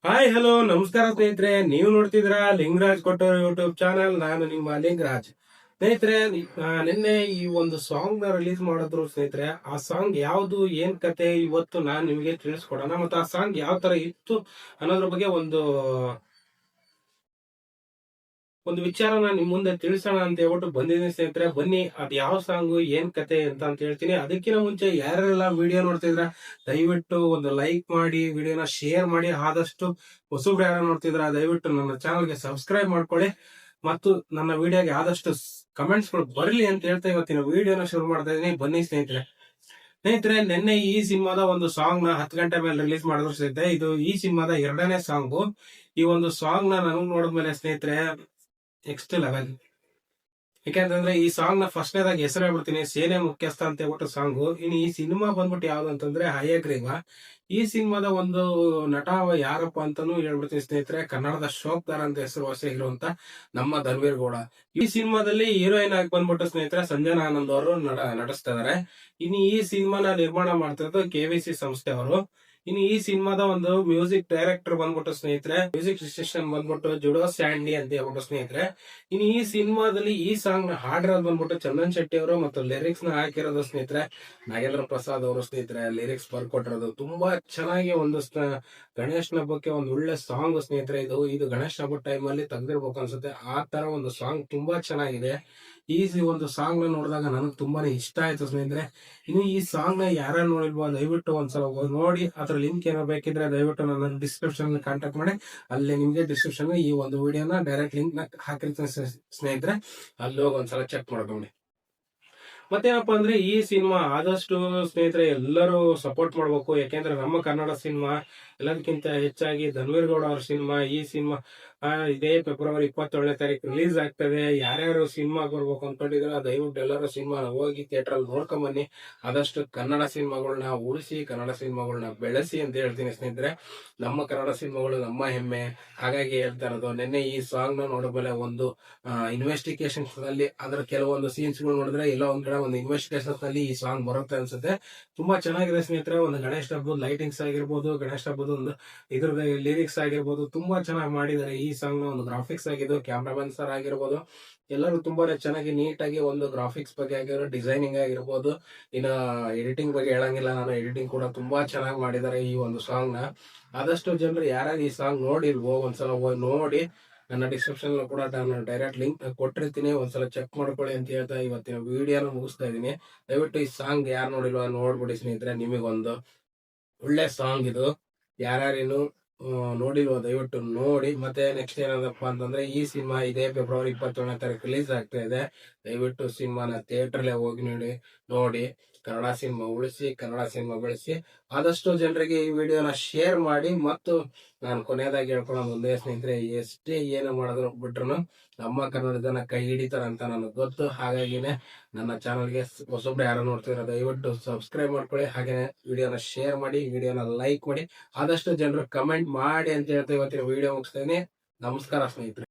Hi hello ನಮಸ್ಕಾರ ಸ್ನೇಹಿತರೆ, ನೀವು ನೋಡ್ತಿದ್ರ ಲಿಂಗರಾಜ್ ಕೊಟ್ಟೂರ್ ಯೂಟ್ಯೂಬ್ ಚಾನಲ್. ನಾನು ನಿಮ್ಮ ಲಿಂಗರಾಜ್. ಸ್ನೇಹಿತರೆ, ನಿನ್ನೆ ಈ ಒಂದು ಸಾಂಗ್ ನ ರಿಲೀಸ್ ಮಾಡಿದ್ರು ಸ್ನೇಹಿತರೆ. ಆ ಸಾಂಗ್ ಯಾವ್ದು, ಏನ್ ಕತೆ, ಇವತ್ತು ನಾನು ನಿಮಗೆ ತಿಳಿಸ್ಕೊಡೋಣ. ಮತ್ತೆ ಆ ಸಾಂಗ್ ಯಾವ ತರ ಇತ್ತು ಅನ್ನೋದ್ರ ಬಗ್ಗೆ ಒಂದು ವಿಚಾರನ ನಿಮ್ ಮುಂದೆ ತಿಳಿಸೋಣ ಅಂತ ಹೇಳ್ಬಿಟ್ಟು ಬಂದಿದ್ದೀನಿ ಸ್ನೇಹಿತರೆ. ಬನ್ನಿ, ಅದ್ ಯಾವ ಸಾಂಗ್, ಏನ್ ಕತೆ ಅಂತ ಹೇಳ್ತೀನಿ. ಅದಕ್ಕಿಂತ ಮುಂಚೆ ಯಾರೆಲ್ಲ ವಿಡಿಯೋ ನೋಡ್ತಿದ್ರ ದಯವಿಟ್ಟು ಒಂದು ಲೈಕ್ ಮಾಡಿ, ವಿಡಿಯೋನ ಶೇರ್ ಮಾಡಿ. ಆದಷ್ಟು ಹೊಸಬ್ರು ಯಾರು ನೋಡ್ತಿದ್ರ ದಯವಿಟ್ಟು ನನ್ನ ಚಾನಲ್ಗೆ ಸಬ್ಸ್ಕ್ರೈಬ್ ಮಾಡ್ಕೊಳ್ಳಿ. ಮತ್ತು ನನ್ನ ವಿಡಿಯೋಗೆ ಆದಷ್ಟು ಕಮೆಂಟ್ಸ್ ಗಳು ಬರ್ಲಿ ಅಂತ ಹೇಳ್ತಾ ಇವತ್ತಿನ ವಿಡಿಯೋನ ಶುರು ಮಾಡ್ತಾ ಇದೀನಿ. ಬನ್ನಿ ಸ್ನೇಹಿತರೆ. ನಿನ್ನೆ ಈ ಸಿನಿಮಾದ ಒಂದು ಸಾಂಗ್ ನ 10 ಗಂಟೆ ಮೇಲೆ ರಿಲೀಸ್ ಮಾಡಿದ್ರು ಸ್ನೇಹಿತರೆ. ಇದು ಈ ಸಿನಿಮಾದ 2ನೇ ಸಾಂಗು. ಈ ಒಂದು ಸಾಂಗ್ ನ ನನಗ್ ನೋಡಿದ್ಮೇಲೆ ಸ್ನೇಹಿತರೆ ನೆಕ್ಸ್ಟ್ ಲೆವೆಲ್. ಯಾಕೆಂತಂದ್ರೆ ಈ ಸಾಂಗ್ ನ ಫಸ್ಟ್ನೇದಾಗಿ ಹೆಸರು ಹೇಳ್ಬಿಡ್ತೀನಿ, ಸೇನೆ ಮುಖ್ಯಸ್ಥ ಅಂತ ಹೇಳ್ಬಿಟ್ಟು ಸಾಂಗು. ಇನ್ನು ಈ ಸಿನಿಮಾ ಬಂದ್ಬಿಟ್ಟು ಯಾವ್ದು ಅಂತಂದ್ರೆ ಹಯಗ್ರೀವ. ಈ ಸಿನಿಮಾದ ಒಂದು ನಟ ಯಾರಪ್ಪ ಅಂತಾನು ಹೇಳ್ಬಿಡ್ತೀನಿ ಸ್ನೇಹಿತರೆ. ಕನ್ನಡದ ಶೋಕ್ದಾರ್ ಅಂತ ಹೆಸರುವಾಸಿಯಾಗಿರುವಂತ ನಮ್ಮ ಧನ್ವೀರ್ ಗೌಡ. ಈ ಸಿನಿಮಾದಲ್ಲಿ ಹೀರೋಯಿನ್ ಆಗಿ ಬಂದ್ಬಿಟ್ಟು ಸ್ನೇಹಿತರೆ ಸಂಜನಾ ಆನಂದ್ ಅವರು ನಟಿಸ್ತಾ ಇದಾರೆ. ಇನ್ನು ಈ ಸಿನಿಮಾನ ನಿರ್ಮಾಣ ಮಾಡ್ತಿರೋದು KVC ಸಂಸ್ಥೆ ಅವರು. ಇನ್ನು ಈ ಸಿನಿಮಾದ ಒಂದು ಮ್ಯೂಸಿಕ್ ಡೈರೆಕ್ಟರ್ ಬಂದ್ಬಿಟ್ಟು ಸ್ನೇಹಿತರೆ, ಮ್ಯೂಸಿಕ್ ಡಿಸಿಷನ್ ಬಂದ್ಬಿಟ್ಟು ಜುಡೋ ಸ್ಯಾಂಡಿ ಅಂತ ಹೇಳ್ಬಿಟ್ಟು ಸ್ನೇಹಿತರೆ. ಇನ್ನು ಈ ಸಿನಿಮಾದಲ್ಲಿ ಈ ಸಾಂಗ್ ನ ಹಾಡಿರೋದು ಬಂದ್ಬಿಟ್ಟು ಚಂದನ್ ಶೆಟ್ಟಿ ಅವರು, ಮತ್ತು ಲಿರಿಕ್ಸ್ ನ ಹಾಕಿರೋದು ಸ್ನೇಹಿತರೆ ನಾಗೇಂದ್ರ ಪ್ರಸಾದ್ ಅವರು ಸ್ನೇಹಿತರೆ. ಲಿರಿಕ್ಸ್ ಬರ್ಕೊಟ್ಟಿರೋದು ತುಂಬಾ ಚೆನ್ನಾಗಿ ಒಂದು ಗಣೇಶನ ಹಬ್ಬಕ್ಕೆ ಒಂದು ಒಳ್ಳೆ ಸಾಂಗ್ ಸ್ನೇಹಿತರೆ. ಇದು ಗಣೇಶ ಹಬ್ಬದ ಟೈಮ್ ಅಲ್ಲಿ ತೆಗ್ದಿರ್ಬೇಕು ಅನ್ಸುತ್ತೆ. ಆ ತರ ಒಂದು ಸಾಂಗ್ ತುಂಬಾ ಚೆನ್ನಾಗಿದೆ. ಈ ಒಂದು ಸಾಂಗ್ ನ ನೋಡಿದಾಗ ನನಗೆ ತುಂಬಾನೇ ಇಷ್ಟ ಆಯ್ತು ಸ್ನೇಹಿತರೆ. ಇನ್ನು ಈ ಸಾಂಗ್ ನ ಯಾರು ನೋಡಿಲ್ವೋ ದಯವಿಟ್ಟು ಒಂದ್ಸಲ ನೋಡಿ. ಅದ್ರ ಲಿಂಕ್ ಏನೋ ಬೇಕಿದ್ರೆ ದಯವಿಟ್ಟು ನನ್ನ ಡಿಸ್ಕ್ರಿಪ್ಷನ್ ಕಾಂಟ್ಯಾಕ್ಟ್ ಮಾಡಿ. ಅಲ್ಲಿ ನಿಮ್ಗೆ ಡಿಸ್ಕ್ರಿಪ್ಷನ್ ಈ ಒಂದು ವಿಡಿಯೋನ ಡೈರೆಕ್ಟ್ ಲಿಂಕ್ ನ ಹಾಕಿರ್ತೀನಿ ಸ್ನೇಹಿತರೆ. ಅಲ್ಲಿ ಹೋಗಿ ಒಂದ್ಸಲ ಚೆಕ್ ಮಾಡ್ಕೊಂಡು. ಮತ್ತೇನಪ್ಪಾ ಅಂದ್ರೆ ಈ ಸಿನಿಮಾ ಆದಷ್ಟು ಸ್ನೇಹಿತರೆ ಎಲ್ಲರೂ ಸಪೋರ್ಟ್ ಮಾಡ್ಬೇಕು. ಯಾಕೆಂದ್ರೆ ನಮ್ಮ ಕನ್ನಡ ಸಿನಿಮಾ ಎಲ್ಲದಕ್ಕಿಂತ ಹೆಚ್ಚಾಗಿ ಧನ್ವೀರ್ ಗೌಡ ಅವ್ರ ಸಿನಿಮಾ. ಈ ಸಿನಿಮಾ ಇದೇ ಫೆಬ್ರವರಿ 27ನೇ ತಾರೀಕು ರಿಲೀಸ್ ಆಗ್ತದೆ. ಯಾರ್ಯಾರು ಸಿನಿಮಾ ಬರ್ಬೇಕು ಅನ್ಕೊಂಡಿದ್ರೆ ದಯವಿಟ್ಟು ಎಲ್ಲರೂ ಸಿನಿಮಾ ಹೋಗಿ ಥಿಯೇಟರ್ ಅಲ್ಲಿ ನೋಡ್ಕೊಂಡ್ ಬನ್ನಿ. ಆದಷ್ಟು ಕನ್ನಡ ಸಿನಿಮಾಗಳನ್ನ ಉಳಿಸಿ, ಕನ್ನಡ ಸಿನಿಮಾಗಳನ್ನ ಬೆಳೆಸಿ ಅಂತ ಹೇಳ್ತೀನಿ ಸ್ನೇಹಿತರೆ. ನಮ್ಮ ಕನ್ನಡ ಸಿನಿಮಾಗಳು ನಮ್ಮ ಹೆಮ್ಮೆ. ಹಾಗಾಗಿ ಹೇಳ್ತಾ ಇರೋದು. ನಿನ್ನೆ ಈ ಸಾಂಗ್ ನ ನೋಡಿದ್ಮೇಲೆ ಒಂದು ಇನ್ವೆಸ್ಟಿಗೇಷನ್ಸ್ ನಲ್ಲಿ ಅದರ ಕೆಲವೊಂದು ಸೀನ್ಸ್ ಗಳು ನೋಡಿದ್ರೆ ಎಲ್ಲೋ ಒಂದ್ ಕಡೆ ಒಂದು ಇನ್ವೆಸ್ಟಿಗೇಷನ್ಸ್ ನಲ್ಲಿ ಈ ಸಾಂಗ್ ಬರುತ್ತೆ ಅನ್ಸುತ್ತೆ. ತುಂಬಾ ಚೆನ್ನಾಗಿದೆ ಸ್ನೇಹಿತರೆ. ಒಂದು ಗಣೇಶ ಹಬ್ಬದ ಲೈಟಿಂಗ್ಸ್ ಆಗಿರ್ಬೋದು, ಗಣೇಶ ಹಬ್ಬದ ಒಂದು ಇದ್ರದ ಲಿರಿಕ್ಸ್ ಆಗಿರ್ಬೋದು, ತುಂಬಾ ಚೆನ್ನಾಗಿ ಮಾಡಿದ್ದಾರೆ. ಈ ಸಾಂಗ್ ನ ಒಂದು ಗ್ರಾಫಿಕ್ಸ್ ಆಗಿದ್ದು, ಕ್ಯಾಮ್ರಾಮನ್ ಸರ್ ಆಗಿರ್ಬೋದು, ಎಲ್ಲರೂ ತುಂಬಾನೇ ಚೆನ್ನಾಗಿ ನೀಟಾಗಿ ಒಂದು ಗ್ರಾಫಿಕ್ಸ್ ಬಗ್ಗೆ ಆಗಿರೋ ಡಿಸೈನಿಂಗ್ ಆಗಿರ್ಬೋದು. ಇನ್ನ ಎಡಿಟಿಂಗ್ ಬಗ್ಗೆ ಹೇಳಂಗಿಲ್ಲ ನಾನು, ಎಡಿಟಿಂಗ್ ಕೂಡ ತುಂಬಾ ಚೆನ್ನಾಗಿ ಮಾಡಿದ್ದಾರೆ ಈ ಒಂದು ಸಾಂಗ್ ನ. ಆದಷ್ಟು ಜನರು ಯಾರ್ಯಾರು ಈ ಸಾಂಗ್ ನೋಡಿಲ್ವೋ ಒಂದ್ಸಲ ಹೋಗಿ ನೋಡಿ. ನನ್ನ ಡಿಸ್ಕ್ರಿಪ್ಷನ್ ಕೂಡ ನಾನು ಡೈರೆಕ್ಟ್ ಲಿಂಕ್ ಕೊಟ್ಟಿರ್ತೀನಿ, ಒಂದ್ಸಲ ಚೆಕ್ ಮಾಡ್ಕೊಳ್ಳಿ ಅಂತ ಹೇಳ್ತಾ ಇವತ್ತಿನ ವಿಡಿಯೋನ ಮುಗಿಸ್ತಾ ಇದೀನಿ. ದಯವಿಟ್ಟು ಈ ಸಾಂಗ್ ಯಾರು ನೋಡಿಲ್ವ ನೋಡ್ಬಿಡಿ ಸ್ನೇಹಿತರೆ. ನಿಮಗೊಂದು ಒಳ್ಳೆ ಸಾಂಗ್ ಇದು. ಯಾರ್ಯಾರೇನು ನೋಡಿಲ್ವ ದಯವಿಟ್ಟು ನೋಡಿ. ಮತ್ತೆ ನೆಕ್ಸ್ಟ್ ಏನದಪ್ಪ ಅಂತಂದ್ರೆ ಈ ಸಿನಿಮಾ ಇದೇ ಫೆಬ್ರವರಿ 27ನೇ ತಾರೀಕು ರಿಲೀಸ್ ಆಗ್ತಾ ಇದೆ. ದಯವಿಟ್ಟು ಸಿನಿಮಾನ ಥಿಯೇಟರ್ಲೆ ಹೋಗಿ ನೋಡಿ. ಕನ್ನಡ ಸಿನಿಮಾ ಉಳಿಸಿ, ಕನ್ನಡ ಸಿನಿಮಾ ಬೆಳೆಸಿ. ಆದಷ್ಟು ಜನರಿಗೆ ಈ ವಿಡಿಯೋನ ಶೇರ್ ಮಾಡಿ. ಮತ್ತು ನಾನು ಕೊನೆಯದಾಗಿ ಹೇಳ್ಕೊಳ್ಳೋದು ಒಂದೇ ಸ್ನೇಹಿತರೆ, ಎಷ್ಟೇ ಏನು ಮಾಡಿದ್ರು ಬಿಟ್ರು ನಮ್ಮ ಕನ್ನಡ ಜನ ಕೈ ಹಿಡಿತಾರ ಅಂತ ನನಗೆ ಗೊತ್ತು. ಹಾಗಾಗಿನೇ ನನ್ನ ಚಾನಲ್ಗೆ ಹೊಸೊಬ್ರು ಯಾರು ನೋಡ್ತಿದ್ರೆ ದಯವಿಟ್ಟು ಸಬ್ಸ್ಕ್ರೈಬ್ ಮಾಡ್ಕೊಳ್ಳಿ. ಹಾಗೆ ವಿಡಿಯೋನ ಶೇರ್ ಮಾಡಿ, ವಿಡಿಯೋನ ಲೈಕ್ ಮಾಡಿ. ಆದಷ್ಟು ಜನರು ಕಮೆಂಟ್ ಮಾಡಿ ಅಂತ ಹೇಳ್ತಾ ಇವತ್ತಿನ ವಿಡಿಯೋ ಮುಗಿಸ್ತೇನೆ. ನಮಸ್ಕಾರ ಸ್ನೇಹಿತರೆ.